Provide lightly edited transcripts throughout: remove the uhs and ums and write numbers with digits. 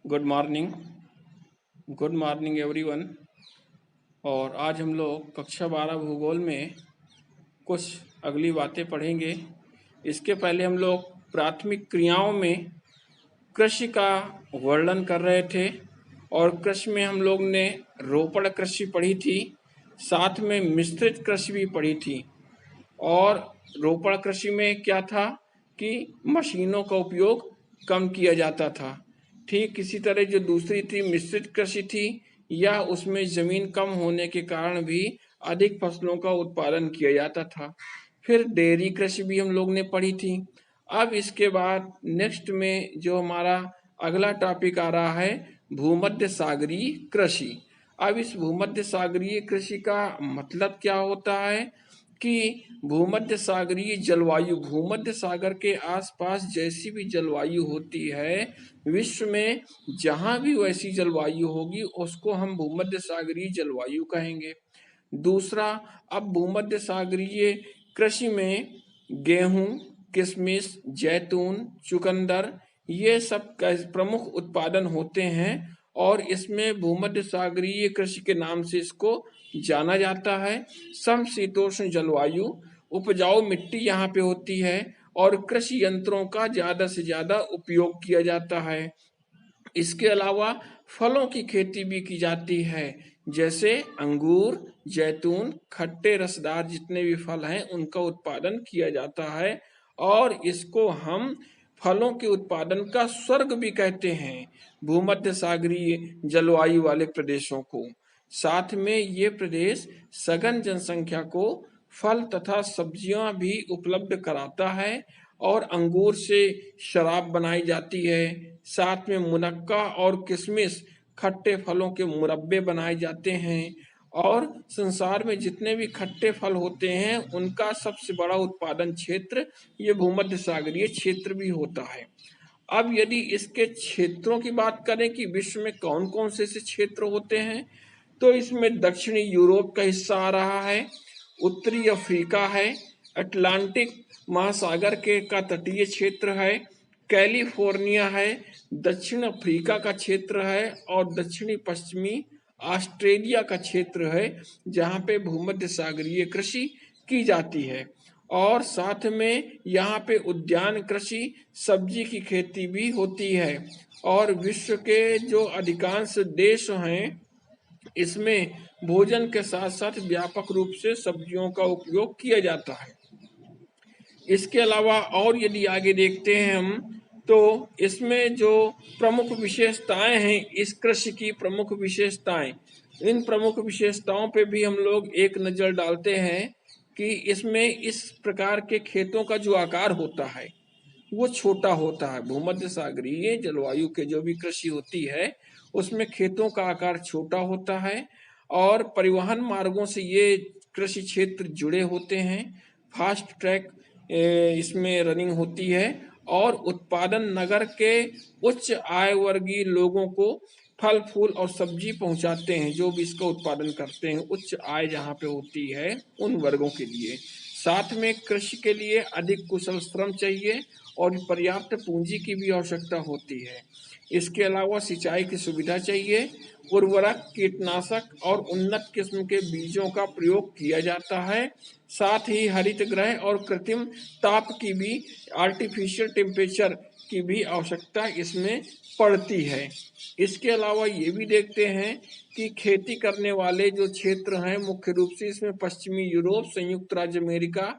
Good morning. Good morning everyone. और आज हम लोग कक्षा 12 भूगोल में कुछ अगली बातें पढ़ेंगे। इसके पहले हम लोग प्राथमिक क्रियाओं में कृषि का वर्णन कर रहे थे और कृषि में हम लोग ने रोपण कृषि पढ़ी थी, साथ में मिश्रित कृषि भी पढ़ी थी। और रोपण कृषि में क्या था कि मशीनों का उपयोग कम किया जाता था। ठीक इसी तरह जो दूसरी थी मिश्रित कृषि थी, या उसमें जमीन कम होने के कारण भी अधिक फसलों का उत्पादन किया जाता था। फिर डेयरी कृषि भी हम लोग ने पढ़ी थी। अब इसके बाद नेक्स्ट में जो हमारा अगला टॉपिक आ रहा है भूमध्य सागरीय कृषि। अब इस भूमध्य सागरीय कृषि का मतलब क्या होता है कि भूमध्य सागरीय जलवायु, भूमध्य सागर के आसपास जैसी भी जलवायु होती है विश्व में, जहाँ भी वैसी जलवायु होगी उसको हम भूमध्य सागरीय जलवायु कहेंगे। दूसरा, अब भूमध्य सागरीय कृषि में गेहूं, किशमिश, जैतून, चुकंदर ये सब प्रमुख उत्पादन होते हैं और इसमें भूमध्य सागरीय कृषि के नाम से इसको जाना जाता है। समशीतोष्ण जलवायु, उपजाऊ मिट्टी यहाँ पे होती है और कृषि यंत्रों का ज्यादा से ज्यादा उपयोग किया जाता है। इसके अलावा फलों की खेती भी की जाती है, जैसे अंगूर, जैतून, खट्टे रसदार जितने भी फल हैं उनका उत्पादन किया जाता है और इसको हम फलों के उत्पादन का स्वर्ग भी कहते हैं, भूमध्य सागरीय जलवायु वाले प्रदेशों को। साथ में ये प्रदेश सघन जनसंख्या को फल तथा सब्जियां भी उपलब्ध कराता है और अंगूर से शराब बनाई जाती है। साथ में मुनक्का और किशमिश खट्टे फलों के मुरब्बे बनाए जाते हैं और संसार में जितने भी खट्टे फल होते हैं उनका सबसे बड़ा उत्पादन क्षेत्र ये भूमध्य सागरीय क्षेत्र भी होता है। अब यदि इसके क्षेत्रों की बात करें कि विश्व में कौन कौन से ऐसे क्षेत्र होते हैं, तो इसमें दक्षिणी यूरोप का हिस्सा आ रहा है, उत्तरी अफ्रीका है, अटलांटिक महासागर के का तटीय क्षेत्र है, कैलिफोर्निया है, दक्षिण अफ्रीका का क्षेत्र है और दक्षिणी पश्चिमी ऑस्ट्रेलिया का क्षेत्र है जहाँ पे भूमध्य सागरीय कृषि की जाती है। और साथ में यहाँ पे उद्यान कृषि, सब्जी की खेती भी होती है और विश्व के जो अधिकांश देश हैं इसमें भोजन के साथ साथ व्यापक रूप से सब्जियों का उपयोग किया जाता है। इसके अलावा और यदि आगे देखते हैं हम, तो इसमें जो प्रमुख विशेषताएं हैं इस कृषि की, प्रमुख विशेषताएं, इन प्रमुख विशेषताओं पे भी हम लोग एक नज़र डालते हैं कि इसमें इस प्रकार के खेतों का जो आकार होता है वो छोटा होता है। भूमध्य सागरीय जलवायु के जो भी कृषि होती है उसमें खेतों का आकार छोटा होता है और परिवहन मार्गों से ये कृषि क्षेत्र जुड़े होते हैं। फास्ट ट्रैक इसमें रनिंग होती है और उत्पादन नगर के उच्च आय वर्गीय लोगों को फल फूल और सब्जी पहुंचाते हैं, जो भी इसका उत्पादन करते हैं उच्च आय जहाँ पे होती है उन वर्गों के लिए। साथ में कृषि के लिए अधिक कुशल श्रम चाहिए और पर्याप्त पूंजी की भी आवश्यकता होती है। इसके अलावा सिंचाई की सुविधा चाहिए, उर्वरक, कीटनाशक और उन्नत किस्म के बीजों का प्रयोग किया जाता है। साथ ही हरित गृह और कृत्रिम ताप की भी, आर्टिफिशियल टेम्परेचर की भी आवश्यकता इसमें पड़ती है। इसके अलावा ये भी देखते हैं कि खेती करने वाले जो क्षेत्र हैं मुख्य रूप से इसमें पश्चिमी यूरोप, संयुक्त राज्य अमेरिका,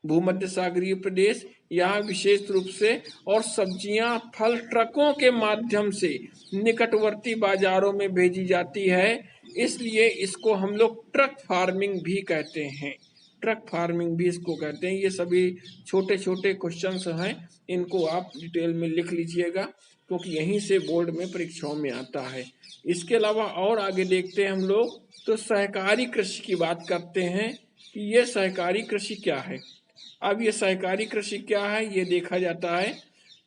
भूमध्य सागरीय प्रदेश, यहाँ विशेष रूप से, और सब्जियां फल ट्रकों के माध्यम से निकटवर्ती बाजारों में भेजी जाती है, इसलिए इसको हम लोग ट्रक फार्मिंग भी कहते हैं। ट्रक फार्मिंग भी इसको कहते हैं। ये सभी छोटे छोटे क्वेश्चंस हैं, इनको आप डिटेल में लिख लीजिएगा क्योंकि यहीं से बोर्ड में परीक्षाओं में आता है। इसके अलावा और आगे देखते हैं हम लोग, तो सहकारी कृषि की बात करते हैं कि ये सहकारी कृषि क्या है। अब ये सहकारी कृषि क्या है ये देखा जाता है,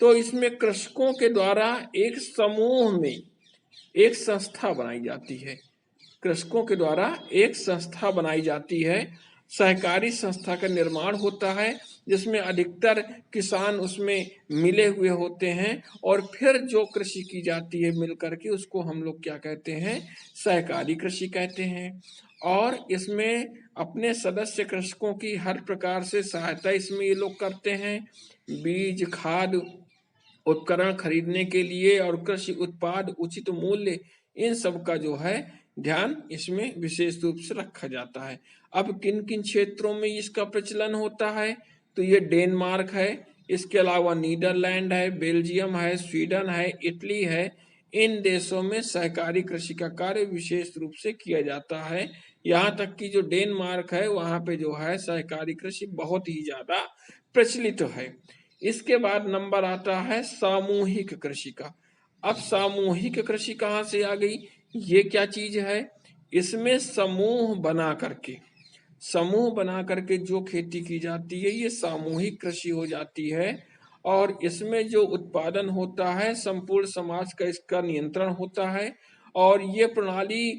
तो इसमें कृषकों के द्वारा एक समूह में एक संस्था बनाई जाती है। कृषकों के द्वारा एक संस्था बनाई जाती है सहकारी संस्था का निर्माण होता है, जिसमें अधिकतर किसान उसमें मिले हुए होते हैं और फिर जो कृषि की जाती है मिल करके, उसको हम लोग क्या कहते हैं, सहकारी कृषि कहते हैं। और इसमें अपने सदस्य कृषकों की हर प्रकार से सहायता इसमें ये लोग करते हैं, बीज, खाद, उपकरण खरीदने के लिए और कृषि उत्पाद उचित मूल्य, इन सब का जो है ध्यान इसमें विशेष रूप से रखा जाता है। अब किन किन क्षेत्रों में इसका प्रचलन होता है, तो ये डेनमार्क है, इसके अलावा नीदरलैंड है, बेल्जियम है, स्वीडन है, इटली है। इन देशों में सहकारी कृषि का कार्य विशेष रूप से किया जाता है। यहाँ तक कि जो डेनमार्क है वहाँ पे जो है सहकारी कृषि बहुत ही ज्यादा प्रचलित है। इसके बाद नंबर आता है सामूहिक कृषि का। अब सामूहिक कृषि कहाँ से आ गई, ये क्या चीज है, इसमें समूह बना करके जो खेती की जाती है ये सामूहिक कृषि हो जाती है। और इसमें जो उत्पादन होता है संपूर्ण समाज का इसका नियंत्रण होता है। और ये प्रणाली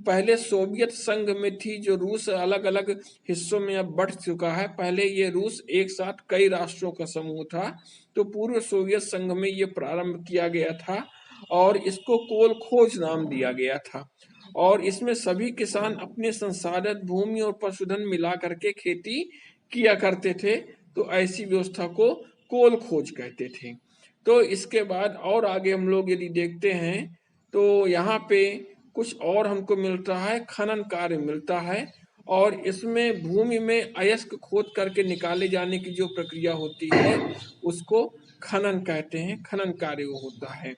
पहले सोवियत संघ में थी, जो रूस अलग अलग हिस्सों में अब बढ़ चुका है। पहले ये रूस एक साथ कई राष्ट्रों का समूह था, तो पूर्व सोवियत संघ में ये प्रारंभ किया गया था और इसको कोलखोज नाम दिया गया था। और इसमें सभी किसान अपने संसाधित भूमि और पशुधन मिला करके खेती किया करते थे, तो ऐसी व्यवस्था को कोल खोज कहते थे। तो इसके बाद और आगे हम लोग यदि देखते हैं तो यहाँ पे कुछ और हमको मिलता है, खनन कार्य मिलता है। और इसमें भूमि में अयस्क खोद करके निकाले जाने की जो प्रक्रिया होती है उसको खनन कहते हैं, खनन कार्य वो होता है।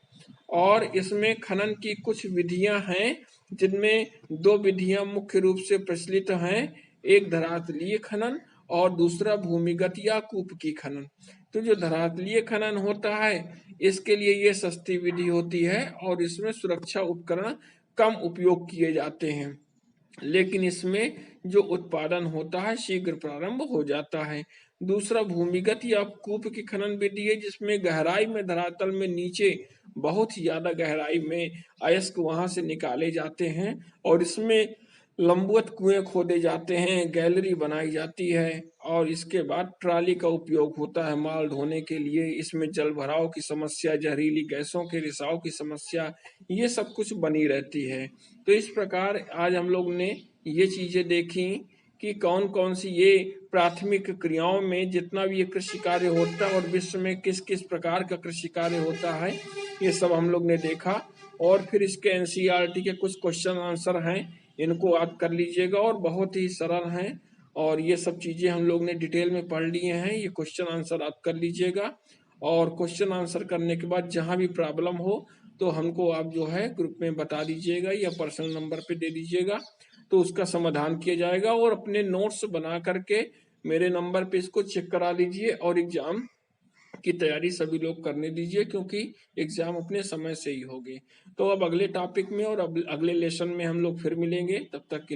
और इसमें खनन की कुछ विधियां हैं, जिनमें दो विधियां मुख्य रूप से प्रचलित हैं, एक धरातलीय खनन और दूसरा भूमिगत या कूप की खनन। तो जो धरातलीय खनन होता है इसके लिए ये सस्ती विधि होती है और इसमें सुरक्षा उपकरण कम उपयोग किए जाते हैं, लेकिन इसमें जो उत्पादन होता है शीघ्र प्रारंभ हो जाता है। दूसरा भूमिगत या कूप की खनन विधि है, जिसमें गहराई में धरातल में नीचे बहुत ही ज्यादा गहराई में अयस्क वहां से निकाले जाते हैं और इसमें लंबवत कुएं खोदे जाते हैं, गैलरी बनाई जाती है और इसके बाद ट्राली का उपयोग होता है माल ढोने के लिए। इसमें जल भराव की समस्या, जहरीली गैसों के रिसाव की समस्या, ये सब कुछ बनी रहती है। तो इस प्रकार आज हम लोग ने ये चीजें देखी कि कौन कौन सी ये प्राथमिक क्रियाओं में जितना भी ये कृषि कार्य होता है और विश्व में किस किस प्रकार का कृषि कार्य होता है, ये सब हम लोग ने देखा। और फिर इसके एनसीईआरटी के कुछ क्वेश्चन आंसर हैं, इनको आप कर लीजिएगा और बहुत ही सरल हैं। और ये सब चीजें हम लोग ने डिटेल में पढ़ लिए हैं, ये क्वेश्चन आंसर आप कर लीजिएगा। और क्वेश्चन आंसर करने के बाद जहां भी प्रॉब्लम हो तो हमको आप जो है ग्रुप में बता दीजिएगा या पर्सनल नंबर पे दे दीजिएगा, तो उसका समाधान किया जाएगा। और अपने नोट्स बना करके मेरे नंबर पे इसको चेक करा लीजिए और एग्जाम की तैयारी सभी लोग करने दीजिए, क्योंकि एग्जाम अपने समय से ही होगी। तो अब अगले टॉपिक में और अगले लेसन में हम लोग फिर मिलेंगे, तब तक के लिए